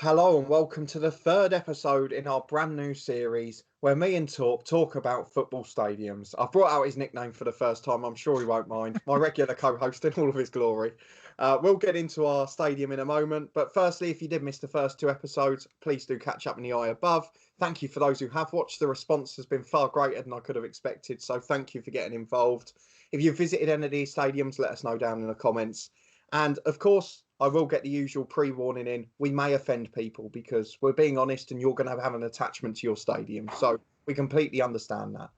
Hello and welcome to the third episode in our brand new series where me and talk about football stadiums. I've brought out his nickname for the first time, I'm sure he won't mind. My regular co-host in all of his glory. We'll get into our stadium in a moment, but firstly, if you did miss the first two episodes, please do catch up in the eye above. Thank you for those who have watched. The response has been far greater than I could have expected, so thank you for getting involved. If you've visited any of these stadiums, let us know down in the comments. And of course, I will get the usual pre-warning in. We may offend people because we're being honest and you're going to have an attachment to your stadium. So we completely understand that.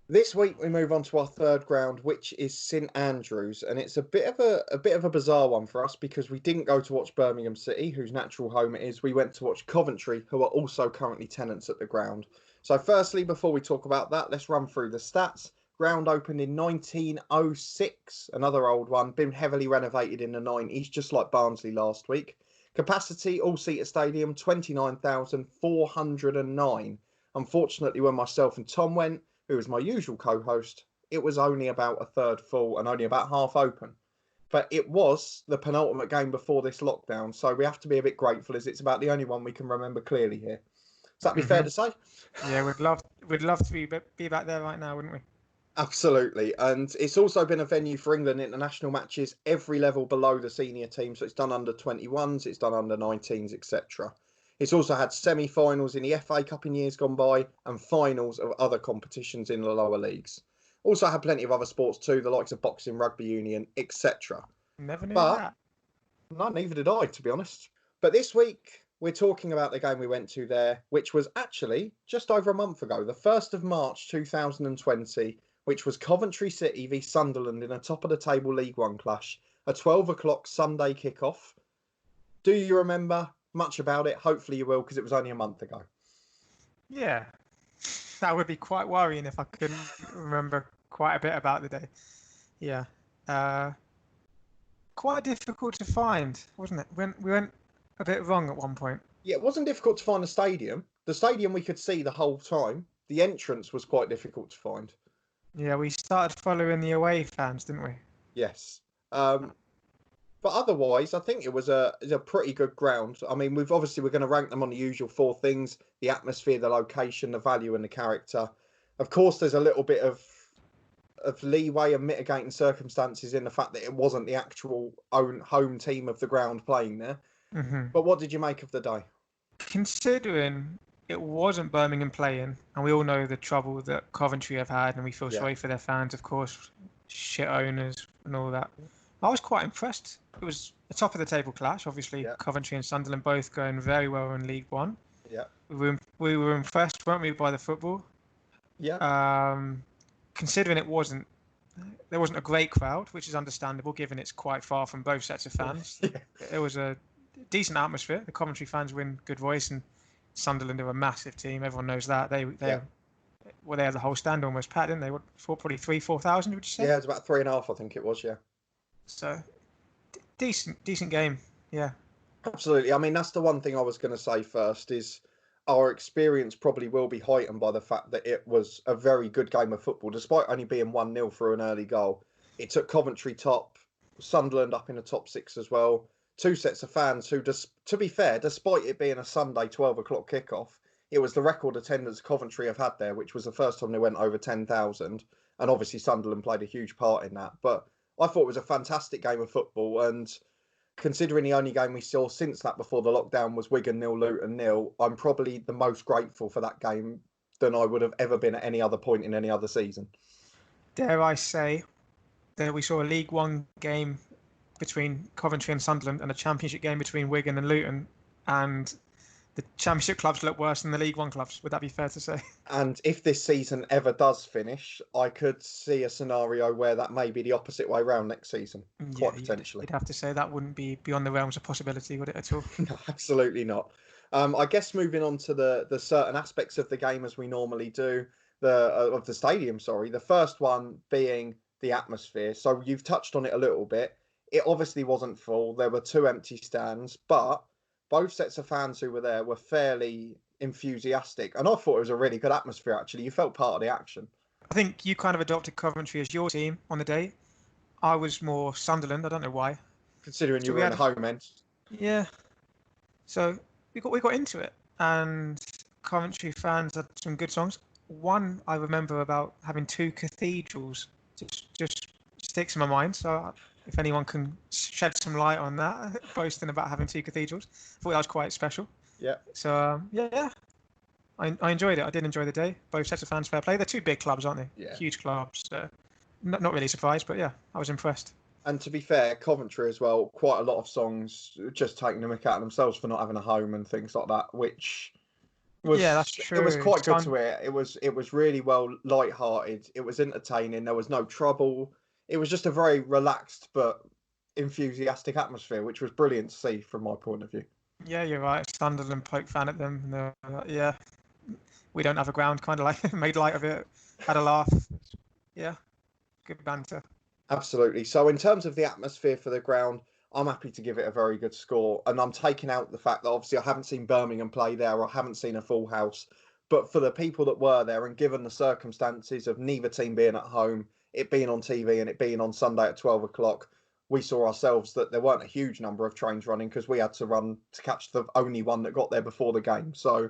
This week we move on to our third ground, which is St Andrews, and it's a bit of a bizarre one for us because we didn't go to watch Birmingham City, whose natural home it is. We went to watch Coventry, who are also currently tenants at the ground. So firstly, before we talk about that, let's run through the stats. Ground opened in 1906, another old one, been heavily renovated in the 90s, just like Barnsley last week. Capacity, all-seater stadium, 29,409. Unfortunately, when myself and Tom went, who was my usual co-host, it was only about a third full and only about half open. But it was the penultimate game before this lockdown, so we have to be a bit grateful as it's about the only one we can remember clearly here. Does that be fair to say? Yeah, we'd love to be back there right now, wouldn't we? Absolutely. And it's also been a venue for England international matches, every level below the senior team. So it's done under 21s, it's done under 19s, etc. It's also had semi-finals in the FA Cup in years gone by and finals of other competitions in the lower leagues. Also had plenty of other sports too, the likes of boxing, rugby union, etc. Never knew But that. no, neither did I, to be honest. But this week, we're talking about the game we went to there, which was actually just over a month ago, the 1st of March 2020, which was Coventry City v Sunderland in a top-of-the-table League One clash, a 12 o'clock Sunday kickoff. Do you remember much about it? Hopefully you will, because it was only a month ago. Yeah, that would be quite worrying if I couldn't remember quite a bit about the day. Yeah, quite difficult to find, wasn't it? We went a bit wrong at one point. Yeah, it wasn't difficult to find the stadium. The stadium we could see the whole time. The entrance was quite difficult to find. Yeah, we started following the away fans, didn't we? Yes. But otherwise, I think it was a pretty good ground. I mean, we're going to rank them on the usual four things: the atmosphere, the location, the value, and the character. Of course, there's a little bit of leeway and mitigating circumstances in the fact that it wasn't the actual own home team of the ground playing there. Mm-hmm. But what did you make of the day? Considering it wasn't Birmingham playing, and we all know the trouble that Coventry have had, and we feel sorry for their fans, of course, shit owners and all that. I was quite impressed. It was a top of the table clash, obviously. Coventry and Sunderland both going very well in League One. Yeah. We were impressed, weren't we, by the football? Yeah. Considering there wasn't a great crowd, which is understandable given it's quite far from both sets of fans. It was a decent atmosphere. The Coventry fans were in good voice, and Sunderland are a massive team. Everyone knows that. They had the whole stand almost packed, didn't they? Probably 3,000-4,000, would you say? Yeah, it was about 3,500, I think it was. Yeah. So decent game. Yeah. Absolutely. I mean, that's the one thing I was going to say first is our experience probably will be heightened by the fact that it was a very good game of football, despite only being 1-0 through an early goal. It took Coventry top, Sunderland up in the top six as well. Two sets of fans who, to be fair, despite it being a Sunday 12 o'clock kickoff, it was the record attendance Coventry have had there, which was the first time they went over 10,000. And obviously Sunderland played a huge part in that. But I thought it was a fantastic game of football. And considering the only game we saw since that before the lockdown was Wigan 0, Luton 0, I'm probably the most grateful for that game than I would have ever been at any other point in any other season. Dare I say that we saw a League One game between Coventry and Sunderland and a Championship game between Wigan and Luton, and the Championship clubs look worse than the League One clubs. Would that be fair to say? And if this season ever does finish, I could see a scenario where that may be the opposite way round next season, quite potentially. You'd have to say that wouldn't be beyond the realms of possibility, would it, at all? No, absolutely not. I guess moving on to the certain aspects of the game as we normally do, of the stadium, sorry. The first one being the atmosphere. So you've touched on it a little bit. It obviously wasn't full. There were two empty stands, but both sets of fans who were there were fairly enthusiastic. And I thought it was a really good atmosphere, actually. You felt part of the action. I think you kind of adopted Coventry as your team on the day. I was more Sunderland. I don't know why. Considering you were in the home end. Yeah. So we got into it, and Coventry fans had some good songs. One I remember about having two cathedrals just sticks in my mind. So if anyone can shed some light on that, boasting about having two cathedrals, I thought that was quite special. Yeah. So yeah, I enjoyed it. I did enjoy the day. Both sets of fans, fair play. They're two big clubs, aren't they? Yeah. Huge clubs. Not really surprised, but yeah, I was impressed. And to be fair, Coventry as well, quite a lot of songs just taking the mick out of themselves for not having a home and things like that, which was, Yeah, that's true. it was quite good to hear. It was really well light-hearted. It was entertaining. There was no trouble. It was just a very relaxed but enthusiastic atmosphere, which was brilliant to see from my point of view. Yeah, you're right. Sunderland poke fun at them. And they're like, yeah, we don't have a ground. Kind of like made light of it. Had a laugh. Yeah, good banter. Absolutely. So in terms of the atmosphere for the ground, I'm happy to give it a very good score. And I'm taking out the fact that obviously I haven't seen Birmingham play there, or I haven't seen a full house. But for the people that were there, and given the circumstances of neither team being at home, it being on TV and it being on Sunday at 12 o'clock, we saw ourselves that there weren't a huge number of trains running because we had to run to catch the only one that got there before the game. So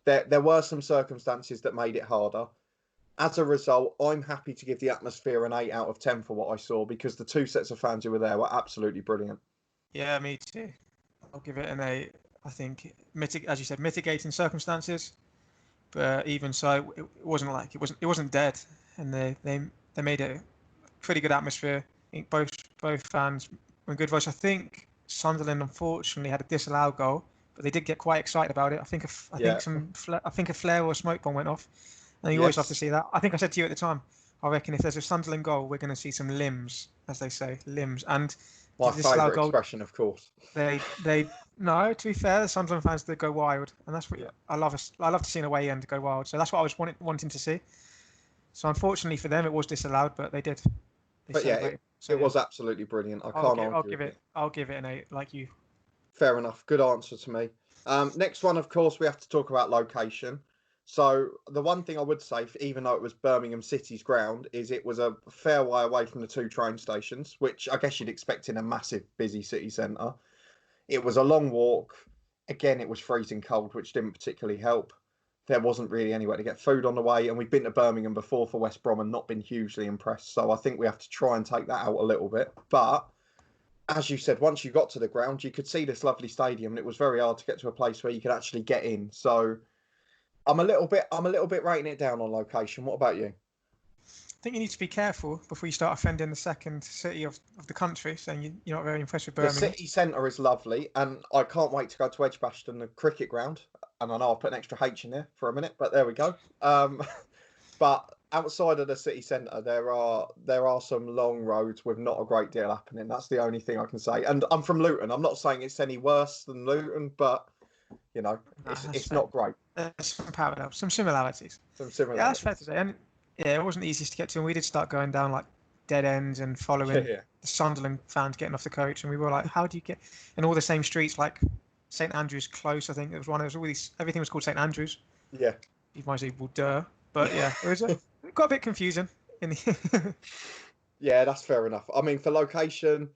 there were some circumstances that made it harder. As a result, I'm happy to give the atmosphere an 8 out of 10 for what I saw, because the two sets of fans who were there were absolutely brilliant. Yeah, me too. I'll give it an 8. I think, as you said, mitigating circumstances, but even so, it wasn't like it wasn't dead, and they made it a pretty good atmosphere. I think both fans were in good voice. I think Sunderland unfortunately had a disallowed goal, but they did get quite excited about it. I think a flare or a smoke bomb went off. And you always love to see that. I think I said to you at the time, I reckon if there's a Sunderland goal, we're going to see some limbs, as they say, limbs. And my favourite expression, of course. No, to be fair, the Sunderland fans did go wild, and that's what I love. I love to see an away end go wild. So that's what I was wanting to see. So unfortunately for them, it was disallowed, but they did. But yeah, it was absolutely brilliant. I'll give it an 8, like you. Fair enough. Good answer to me. Next one, of course, we have to talk about location. So the one thing I would say, even though it was Birmingham City's ground, is it was a fair way away from the two train stations, which I guess you'd expect in a massive, busy city centre. It was a long walk. Again, it was freezing cold, which didn't particularly help. There wasn't really anywhere to get food on the way, and we've been to Birmingham before for West Brom and not been hugely impressed. So I think we have to try and take that out a little bit. But as you said, once you got to the ground, you could see this lovely stadium, and it was very hard to get to a place where you could actually get in. So I'm a little bit rating it down on location. What about you? I think you need to be careful before you start offending the second city of the country, saying you're not very impressed with Birmingham. The city centre is lovely, and I can't wait to go to Edgbaston, the cricket ground. And I know I've put an extra H in there for a minute, but there we go. But outside of the city centre, there are some long roads with not a great deal happening. That's the only thing I can say. And I'm from Luton. I'm not saying it's any worse than Luton, but you know, it's not great. Some parallels, some similarities. Yeah, that's fair to say. And yeah, it wasn't the easiest to get to, and we did start going down like dead ends and following the Sunderland fans getting off the coach, and we were like, how do you get in all the same streets, like St Andrews Close, I think it was one. It was all these, everything was called St Andrews. Yeah. You might say, well, duh. But yeah, it got a bit confusing. Yeah, that's fair enough. I mean, for location,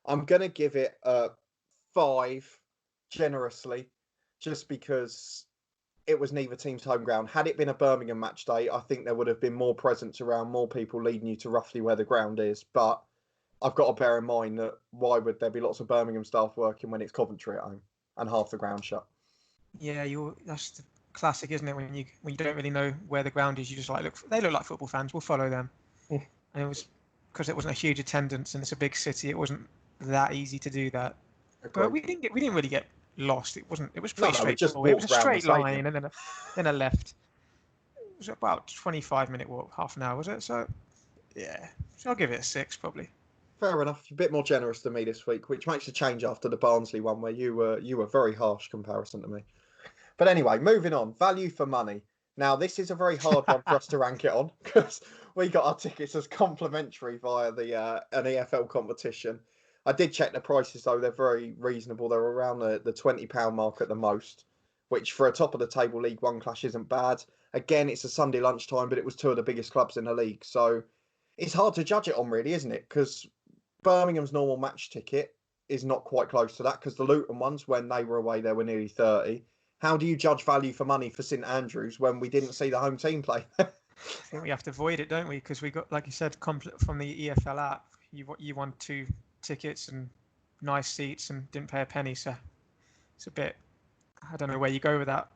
I'm going to give it a 5 generously, just because it was neither team's home ground. Had it been a Birmingham match day, I think there would have been more presence around, more people leading you to roughly where the ground is. But I've got to bear in mind that why would there be lots of Birmingham staff working when it's Coventry at home and half the ground shut? Yeah, that's the classic, isn't it? When you don't really know where the ground is, you just like, they look like football fans, we'll follow them. And it was because it wasn't a huge attendance and it's a big city. It wasn't that easy to do that. Agreed. But we didn't really get lost. It was pretty straightforward. It was a straight line and then a left. It was about 25-minute walk, half an hour, was it? So yeah, I'll give it a 6 probably. Fair enough. A bit more generous than me this week, which makes a change after the Barnsley one where you were very harsh comparison to me. But anyway, moving on. Value for money. Now, this is a very hard one for us to rank it on because we got our tickets as complimentary via an EFL competition. I did check the prices, though. They're very reasonable. They're around the £20 mark at the most, which for a top-of-the-table League One clash isn't bad. Again, it's a Sunday lunchtime, but it was two of the biggest clubs in the league. So it's hard to judge it on, really, isn't it? Because Birmingham's normal match ticket is not quite close to that, because the Luton ones, when they were away, they were nearly 30. How do you judge value for money for St Andrews when we didn't see the home team play? I think we have to avoid it, don't we? Because we got, like you said, from the EFL app. You won 2 tickets and nice seats and didn't pay a penny. So it's a bit. I don't know where you go with that.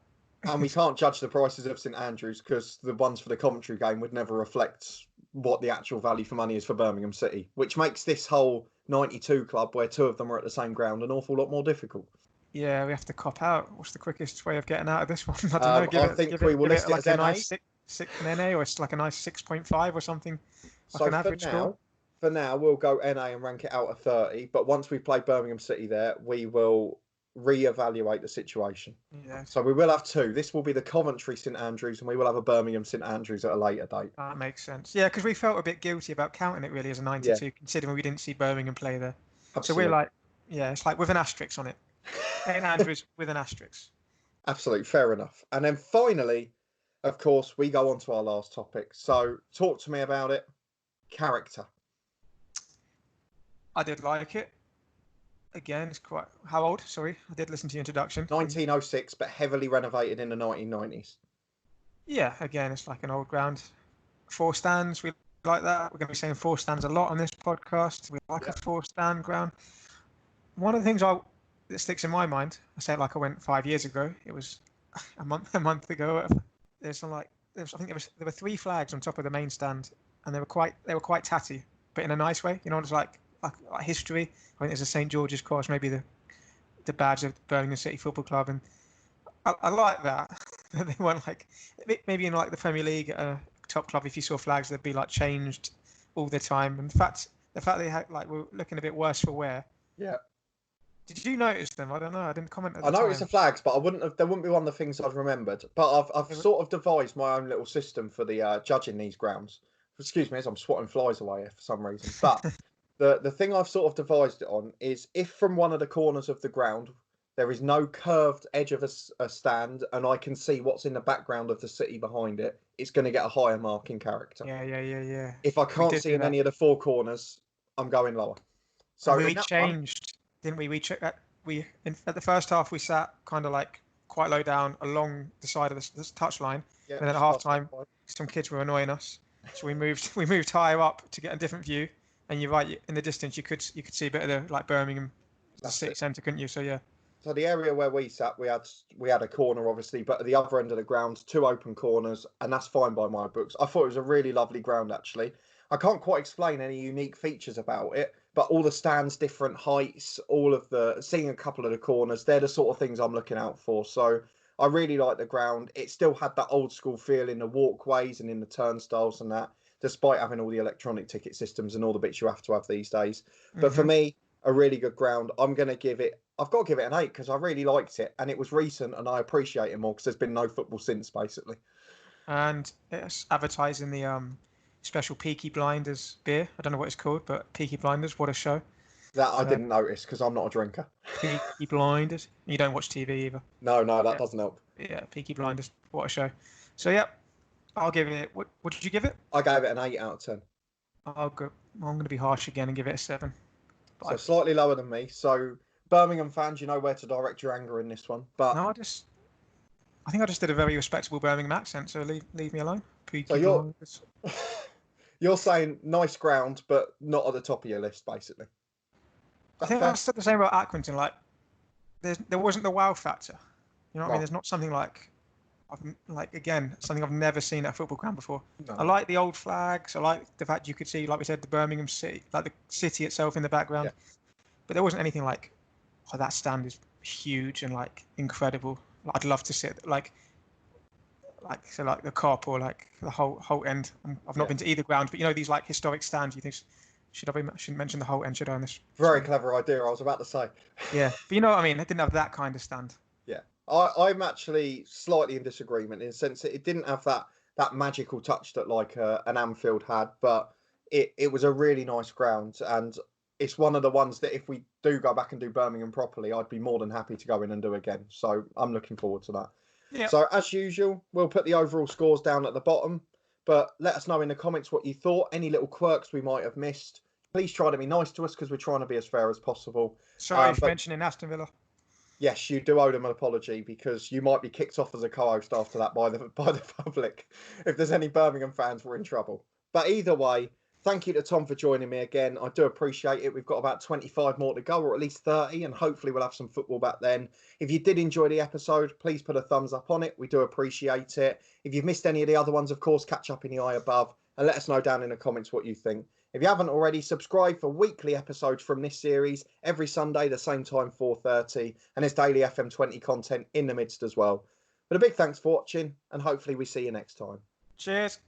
And we can't judge the prices of St Andrews because the ones for the Coventry game would never reflect what the actual value for money is for Birmingham City, which makes this whole 92 club, where 2 of them are at the same ground, an awful lot more difficult. Yeah, we have to cop out. What's the quickest way of getting out of this one? I don't know. I think we will list it like as a NA. nice six NA, or it's like a nice 6.5 or something. Like So an average score. for now, we'll go NA and rank it out at 30. But once we play Birmingham City there, we will re-evaluate the situation. Yeah. So we will have 2. This will be the Coventry St Andrews, and we will have a Birmingham St Andrews at a later date. That makes sense. Yeah, because we felt a bit guilty about counting it really as a 92, considering we didn't see Birmingham play there. Absolutely. So we're like, yeah, it's like with an asterisk on it. St Andrews with an asterisk. Absolutely, fair enough. And then finally, of course, we go on to our last topic. So talk to me about it. Character. I did like it. Again, it's quite... How old? Sorry, I did listen to your introduction. 1906, but heavily renovated in the 1990s. Yeah, again, it's like an old ground. 4 stands, we like that. We're going to be saying 4 stands a lot on this podcast. We like a 4-stand ground. One of the things that sticks in my mind, I say it like I went 5 years ago. It was a month ago. There's some I think there were 3 flags on top of the main stand, and they were quite tatty, but in a nice way. You know, it's like history. I think there's a St George's Cross, maybe the badge of Birmingham City Football Club, and I like that. They weren't like, maybe in like the Premier League, top club, if you saw flags, they'd be like changed all the time. And the fact they had were looking a bit worse for wear. Yeah. Did you notice them? I don't know. I didn't comment at the I time. noticed the flags, but there wouldn't be one of the things I'd remembered. But I've sort of devised my own little system for the judging these grounds. Excuse me, as I'm swatting flies away for some reason. But the thing I've sort of devised it on is, if from one of the corners of the ground there is no curved edge of a stand, and I can see what's in the background of the city behind it, it's going to get a higher mark in character. Yeah. If I can't see in any of the 4 corners, I'm going lower. So we changed, didn't we? At the first half we sat kind of like quite low down along the side of this touch line, and then at half time some kids were annoying us, so we moved higher up to get a different view. And you're right, in the distance you could see a bit of the like Birmingham city centre, couldn't you? So yeah. So the area where we sat, we had a corner obviously, but at the other end of the ground, 2 open corners, and that's fine by my books. I thought it was a really lovely ground actually. I can't quite explain any unique features about it, but all the stands, different heights, seeing a couple of the corners, they're the sort of things I'm looking out for. So I really like the ground. It still had that old school feel in the walkways and in the turnstiles and that, despite having all the electronic ticket systems and all the bits you have to have these days. But for me, a really good ground. I've got to give it an 8 because I really liked it, and it was recent, and I appreciate it more because there's been no football since, basically. And it's advertising the special Peaky Blinders beer. I don't know what it's called, but Peaky Blinders, what a show. That I didn't notice because I'm not a drinker. Peaky Blinders. You don't watch TV either. No, that doesn't help. Yeah, Peaky Blinders, what a show. So yeah, I'll give it. What did you give it? I gave it an 8 out of 10. I'm going to be harsh again and give it a 7. So slightly lower than me. So Birmingham fans, you know where to direct your anger in this one. But no, I think I just did a very respectable Birmingham accent. So leave me alone. So you're saying nice ground, but not at the top of your list, basically. I think I said the same about Accrington. Like there wasn't the wow factor. You know what I mean? There's not something something I've never seen at a football ground before. No. I like the old flags. I like the fact you could see, like we said, the Birmingham City, like the city itself in the background. Yeah. But there wasn't anything like, oh, that stand is huge and like incredible. I'd love to sit like the Cop or like the whole end. I've not been to either ground, but you know these like historic stands. You think shouldn't mention the whole end, should I? On this very clever idea. I was about to say. Yeah, but you know what I mean. It didn't have that kind of stand. Yeah. I'm actually slightly in disagreement in the sense that it didn't have that magical touch that like an Anfield had, but it was a really nice ground, and it's one of the ones that if we do go back and do Birmingham properly, I'd be more than happy to go in and do again. So I'm looking forward to that. Yeah. So as usual, we'll put the overall scores down at the bottom, but let us know in the comments what you thought, any little quirks we might have missed. Please try to be nice to us because we're trying to be as fair as possible. Sorry for But mentioning Aston Villa. yes, you do owe them an apology because you might be kicked off as a co-host after that by the public. If there's any Birmingham fans, we're in trouble. But either way, thank you to Tom for joining me again. I do appreciate it. We've got about 25 more to go, or at least 30, and hopefully we'll have some football back then. If you did enjoy the episode, please put a thumbs up on it. We do appreciate it. If you've missed any of the other ones, of course, catch up in the eye above and let us know down in the comments what you think. If you haven't already, subscribe for weekly episodes from this series every Sunday, the same time, 4:30, and there's daily FM20 content in the midst as well. But a big thanks for watching, and hopefully we see you next time. Cheers.